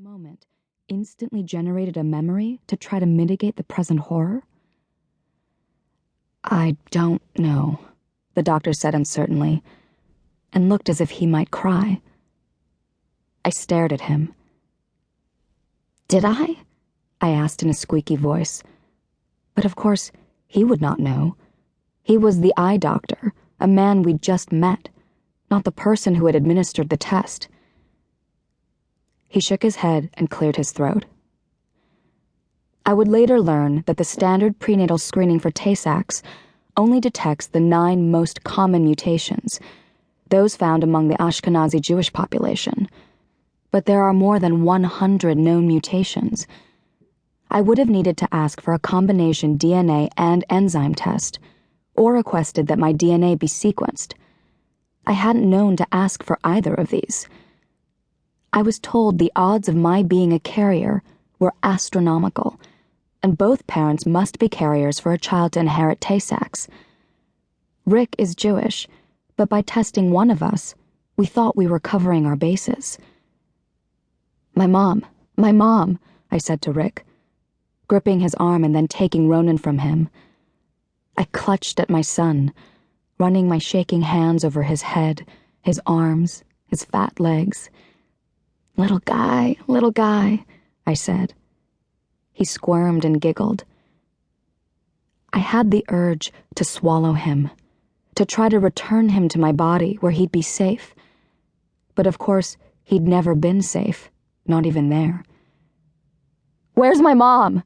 moment instantly generated a memory to try to mitigate the present horror? I don't know, the doctor said uncertainly, and looked as if he might cry. I stared at him. Did I asked in a squeaky voice. But of course, he would not know. He was the eye doctor, a man we'd just met, not the person who had administered the test. He shook his head and cleared his throat. I would later learn that the standard prenatal screening for Tay-Sachs only detects the 9 most common mutations, those found among the Ashkenazi Jewish population. But there are more than 100 known mutations. I would have needed to ask for a combination DNA and enzyme test, or requested that my DNA be sequenced. I hadn't known to ask for either of these. I was told the odds of my being a carrier were astronomical, and both parents must be carriers for a child to inherit Tay-Sachs. Rick is Jewish, but by testing one of us, we thought we were covering our bases. My mom, I said to Rick, gripping his arm and then taking Ronan from him. I clutched at my son, running my shaking hands over his head, his arms, his fat legs. Little guy, I said. He squirmed and giggled. I had the urge to swallow him, to try to return him to my body where he'd be safe. But of course, he'd never been safe, not even there. Where's my mom?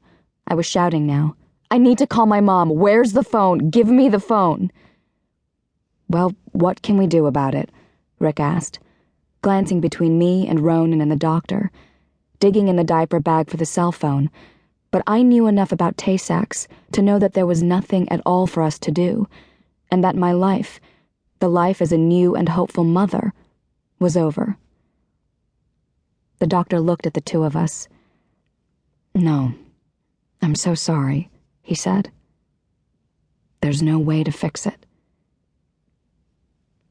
I was shouting now. I need to call my mom. Where's the phone? Give me the phone. Well, what can we do about it? Rick asked, glancing between me and Ronan and the doctor, digging in the diaper bag for the cell phone. But I knew enough about Tay-Sachs to know that there was nothing at all for us to do, and that my life, the life as a new and hopeful mother, was over. The doctor looked at the two of us. No, I'm so sorry, he said. There's no way to fix it.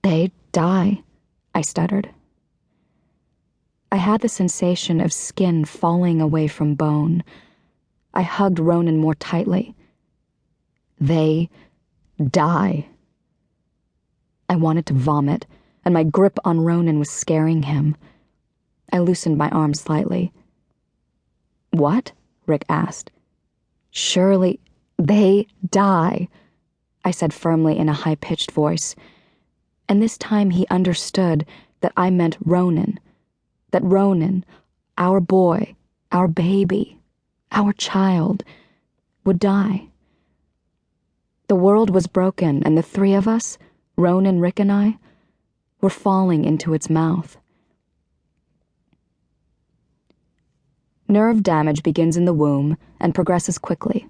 They die, I stuttered. I had the sensation of skin falling away from bone. I hugged Ronan more tightly. They die. I wanted to vomit, and my grip on Ronan was scaring him. I loosened my arm slightly. What? Rick asked. Surely they die, I said firmly in a high-pitched voice. And this time he understood that I meant Ronan. That Ronan, our boy, our baby, our child, would die. The world was broken, and the three of us, Ronan, Rick, and I, were falling into its mouth. Nerve damage begins in the womb and progresses quickly,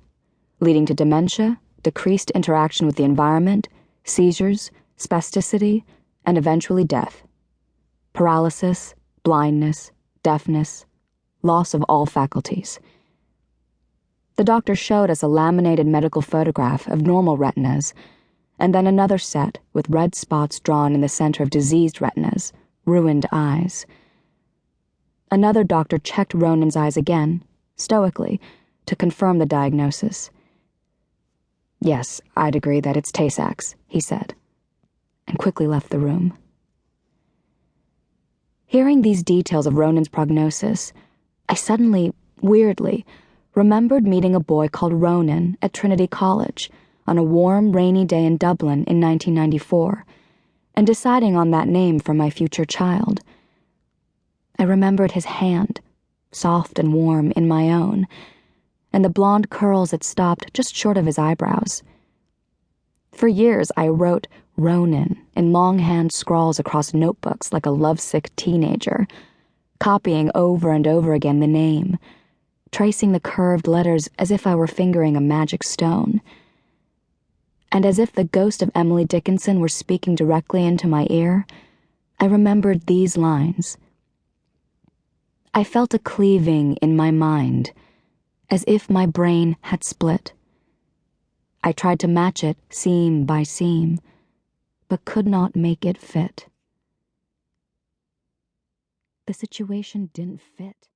leading to dementia, decreased interaction with the environment, seizures, spasticity, and eventually death. Paralysis, blindness, deafness, loss of all faculties. The doctor showed us a laminated medical photograph of normal retinas, and then another set with red spots drawn in the center of diseased retinas, ruined eyes. Another doctor checked Ronan's eyes again, stoically, to confirm the diagnosis. Yes, I'd agree that it's Tay-Sachs, he said, and quickly left the room. Hearing these details of Ronan's prognosis, I suddenly, weirdly, remembered meeting a boy called Ronan at Trinity College on a warm, rainy day in Dublin in 1994, and deciding on that name for my future child. I remembered his hand, soft and warm, in my own, and the blonde curls that stopped just short of his eyebrows. For years I wrote Ronan in longhand scrawls across notebooks like a lovesick teenager, copying over and over again the name, tracing the curved letters as if I were fingering a magic stone. And as if the ghost of Emily Dickinson were speaking directly into my ear, I remembered these lines. I felt a cleaving in my mind, as if my brain had split. I tried to match it seam by seam, but could not make it fit. The situation didn't fit.